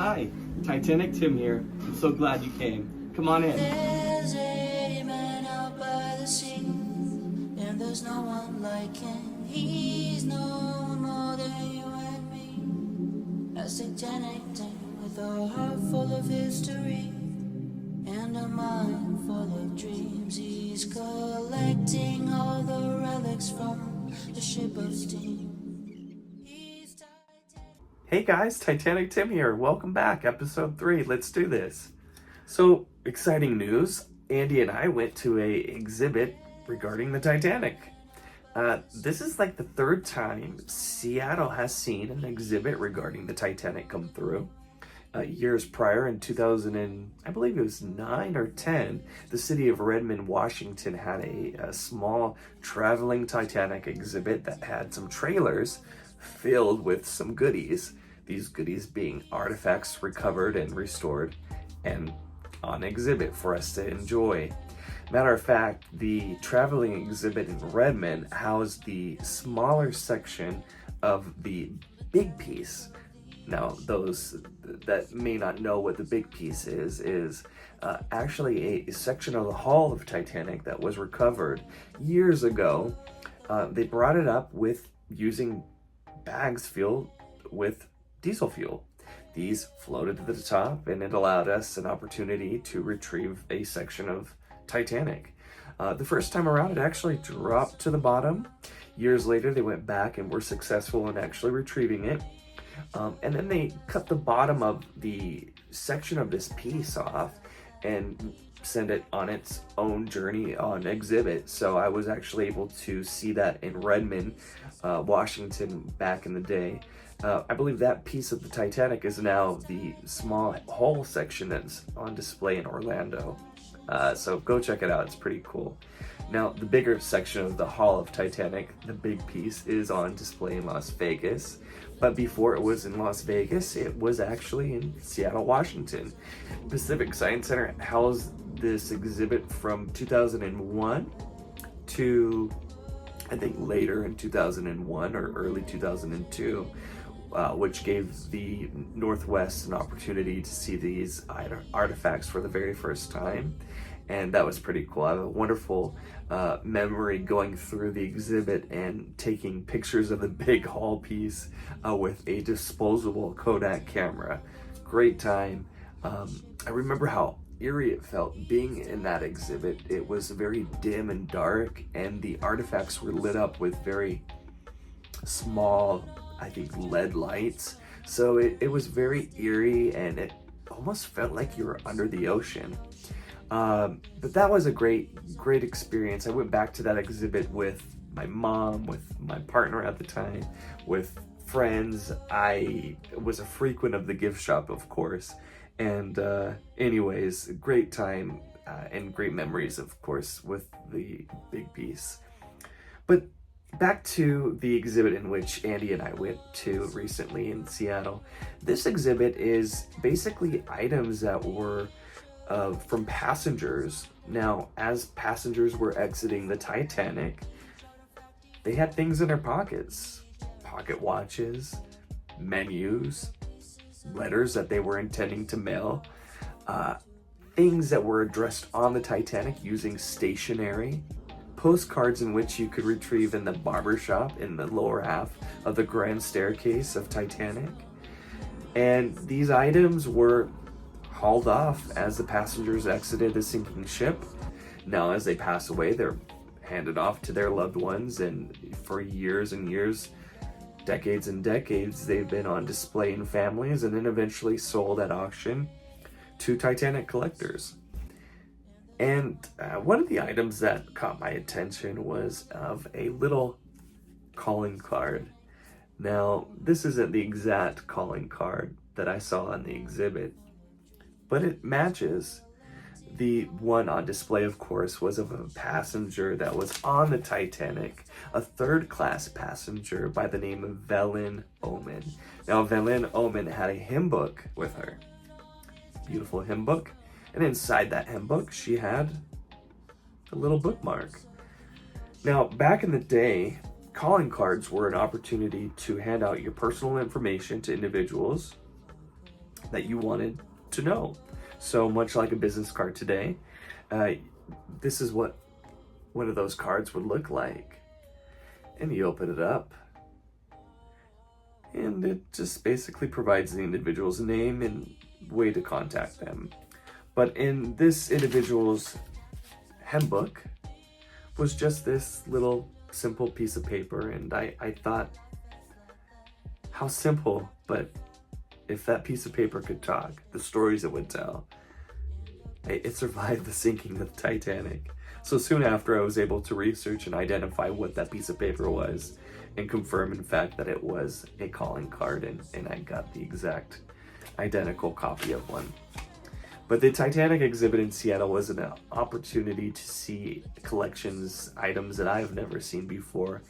Hi, Titanic Tim here. I'm so glad you came. Come on in. There's a man out by the sea, and there's no one like him. He's no more than you and me. As Titanic did, with a heart full of history and a mind full of dreams. He's collecting all the relics from the ship of steam. He's Titanic. Hey guys, Titanic Tim here. Welcome back, episode 3. Let's do this. So, exciting news. Andy and I went to a exhibit regarding the Titanic. This is like the third time Seattle has seen an exhibit regarding the Titanic come through. Years prior, in 2000 and I believe it was 9 or 10, the city of Redmond, Washington had a small traveling Titanic exhibit that had some trailers filled with some goodies. These goodies being artifacts recovered and restored and on exhibit for us to enjoy. Matter of fact, the traveling exhibit in Redmond housed the smaller section of the big piece. Now, those that may not know what the big piece is actually a section of the hull of Titanic that was recovered years ago. They brought it up with using bags filled with diesel fuel. These floated to the top, and it allowed us an opportunity to retrieve a section of Titanic. The first time around, it actually dropped to the bottom. Years later, they went back and were successful in actually retrieving it. And then they cut the bottom of the section of this piece off and send it on its own journey on exhibit. So I was actually able to see that in Redmond, Washington back in the day. I believe that piece of the Titanic is now the small hull section that's on display in Orlando. So go check it out, it's pretty cool. Now, the bigger section of the hull of Titanic, the big piece, is on display in Las Vegas. But before it was in Las Vegas, it was actually in Seattle, Washington. Pacific Science Center housed this exhibit from 2001 to, I think, later in 2001 or early 2002, which gave the Northwest an opportunity to see these artifacts for the very first time. And that was pretty cool. I have a wonderful memory going through the exhibit and taking pictures of the big hull piece with a disposable Kodak camera. Great time. I remember how eerie it felt being in that exhibit. It was very dim and dark, and the artifacts were lit up with very small, I think, LED lights. So it was very eerie, and it almost felt like you were under the ocean. But that was a great experience. I went back to that exhibit with my mom, with my partner at the time, with friends. I was a frequent of the gift shop, of course. And anyways, great time and great memories, of course, with the big piece. But back to the exhibit in which Andy and I went to recently in Seattle. This exhibit is basically items that were from passengers. Now, as passengers were exiting the Titanic, they had things in their pockets. Pocket watches, menus, letters that they were intending to mail, things that were addressed on the Titanic using stationery, postcards in which you could retrieve in the barber shop in the lower half of the grand staircase of Titanic. And these items were hauled off as the passengers exited the sinking ship. Now, as they pass away, they're handed off to their loved ones, and for years and years, decades and decades, they've been on display in families and then eventually sold at auction to Titanic collectors. And one of the items that caught my attention was of a little calling card. Now, this isn't the exact calling card that I saw in the exhibit, but it matches. The one on display, of course, was of a passenger that was on the Titanic, a third-class passenger by the name of Velen Oman. Now, Velen Oman had a hymn book with her. Beautiful hymn book. And inside that hymn book, she had a little bookmark. Now, back in the day, calling cards were an opportunity to hand out your personal information to individuals that you wanted to know. So much like a business card today, uh, this is what one of those cards would look like. And you open it up, and it just basically provides the individual's name and way to contact them. But in this individual's handbook was just this little simple piece of paper, and I thought, how simple, but if that piece of paper could talk, the stories it would tell. It survived the sinking of the Titanic. So soon after, I was able to research and identify what that piece of paper was and confirm, in fact, that it was a calling card, and I got the exact identical copy of one. But the Titanic exhibit in Seattle was an opportunity to see collections, items that I've never seen before.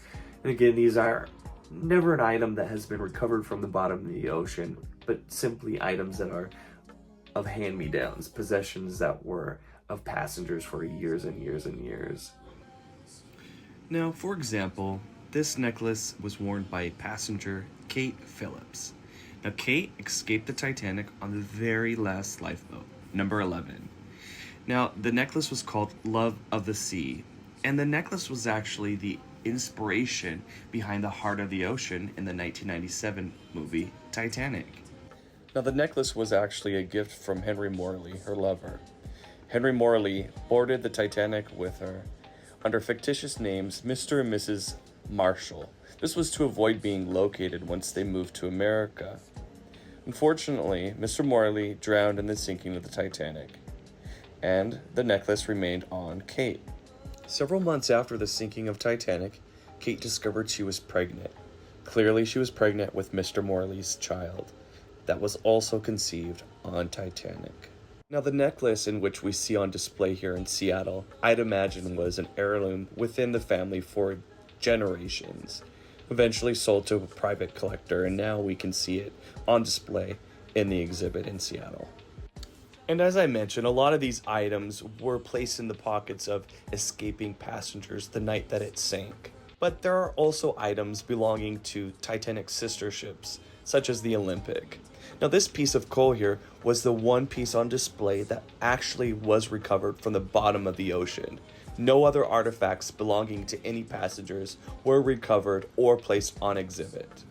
And again, these are never an item that has been recovered from the bottom of the ocean, but simply items that are of hand-me-downs, possessions that were of passengers for years and years and years. Now, for example, this necklace was worn by passenger Kate Phillips. Now, Kate escaped the Titanic on the very last lifeboat, number 11. Now, the necklace was called Love of the Sea, and the necklace was actually the inspiration behind the Heart of the Ocean in the 1997 movie Titanic. Now, the necklace was actually a gift from Henry Morley, her lover. Henry Morley boarded the Titanic with her under fictitious names Mr. and Mrs. Marshall. This was to avoid being located once they moved to America. Unfortunately, Mr. Morley drowned in the sinking of the Titanic, and the necklace remained on Kate. Several months after the sinking of Titanic, Kate discovered she was pregnant. Clearly, she was pregnant with Mr. Morley's child that was also conceived on Titanic. Now, the necklace in which we see on display here in Seattle, I'd imagine was an heirloom within the family for generations, eventually sold to a private collector, and now we can see it on display in the exhibit in Seattle. And as I mentioned, a lot of these items were placed in the pockets of escaping passengers the night that it sank. But there are also items belonging to Titanic's sister ships, such as the Olympic. Now, this piece of coal here was the one piece on display that actually was recovered from the bottom of the ocean. No other artifacts belonging to any passengers were recovered or placed on exhibit.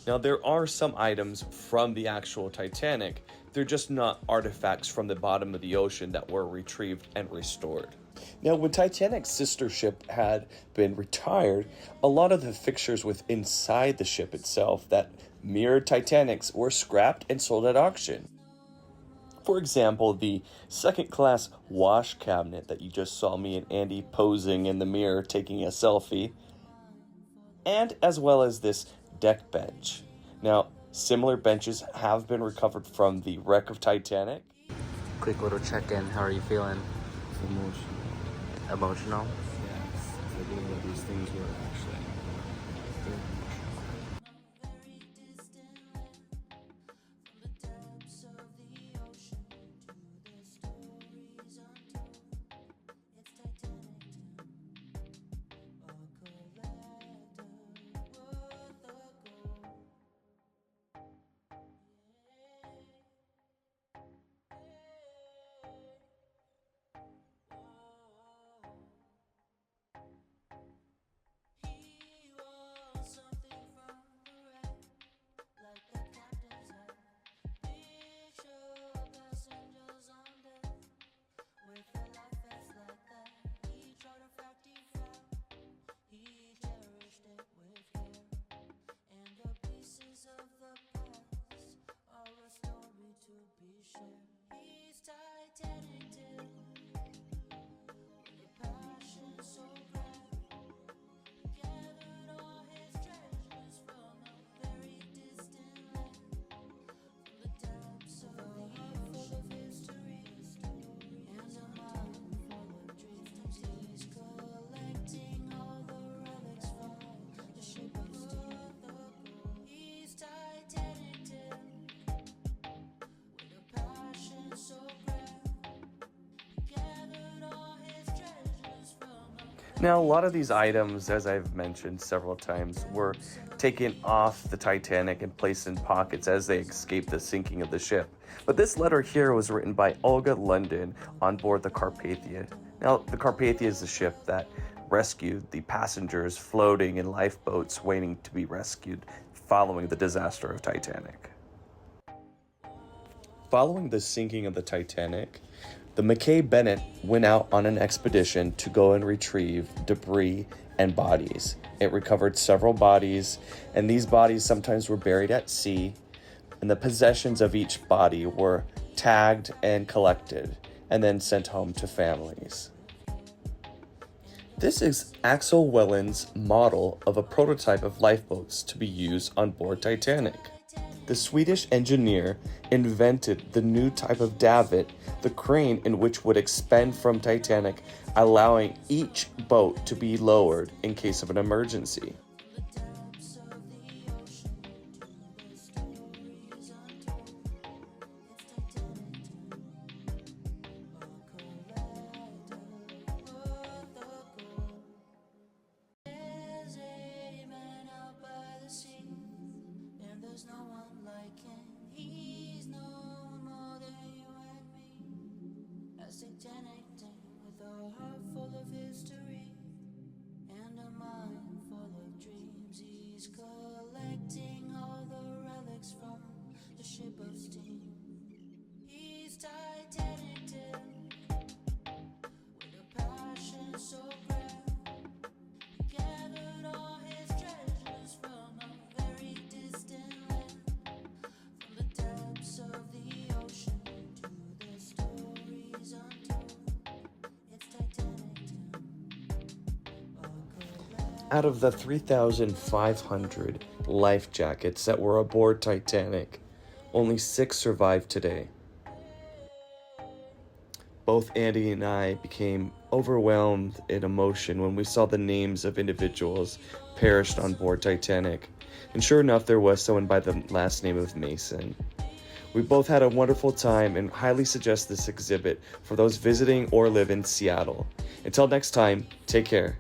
Now, there are some items from the actual Titanic. They're just not artifacts from the bottom of the ocean that were retrieved and restored. Now, when Titanic's sister ship had been retired, a lot of the fixtures within inside the ship itself that mirrored Titanic's were scrapped and sold at auction. For example, the second-class wash cabinet that you just saw me and Andy posing in the mirror taking a selfie, and as well as this deck bench. Now, similar benches have been recovered from the wreck of Titanic. Quick little check-in. How are you feeling? Emotional. Emotional? Yes, I believe that these things were actually very emotional. Now, a lot of these items, as I've mentioned several times, were taken off the Titanic and placed in pockets as they escaped the sinking of the ship. But this letter here was written by Olga London on board the Carpathia. Now, the Carpathia is the ship that rescued the passengers floating in lifeboats waiting to be rescued following the disaster of Titanic. Following the sinking of the Titanic, the McKay Bennett went out on an expedition to go and retrieve debris and bodies. It recovered several bodies, and these bodies sometimes were buried at sea, and the possessions of each body were tagged and collected, and then sent home to families. This is Axel Welland's model of a prototype of lifeboats to be used on board Titanic. The Swedish engineer invented the new type of davit, the crane in which would expend from Titanic, allowing each boat to be lowered in case of an emergency. There's a man out by the sea, and there's no one like him. He's known more than you and me. As Titanic did, with a heart full of history and a mind full of dreams. He's collecting all the relics from the ship of steam. He's Titanic Tim, with a passion so grand. He gathered all his treasures from a very distant land, from the depths of the ocean to the stories untold. It's Titanic Tim. Out of the 3,500 life jackets that were aboard Titanic, only 6 survive today. Both Andy and I became overwhelmed in emotion when we saw the names of individuals perished on board Titanic. And sure enough, there was someone by the last name of Mason. We both had a wonderful time and highly suggest this exhibit for those visiting or live in Seattle. Until next time, take care.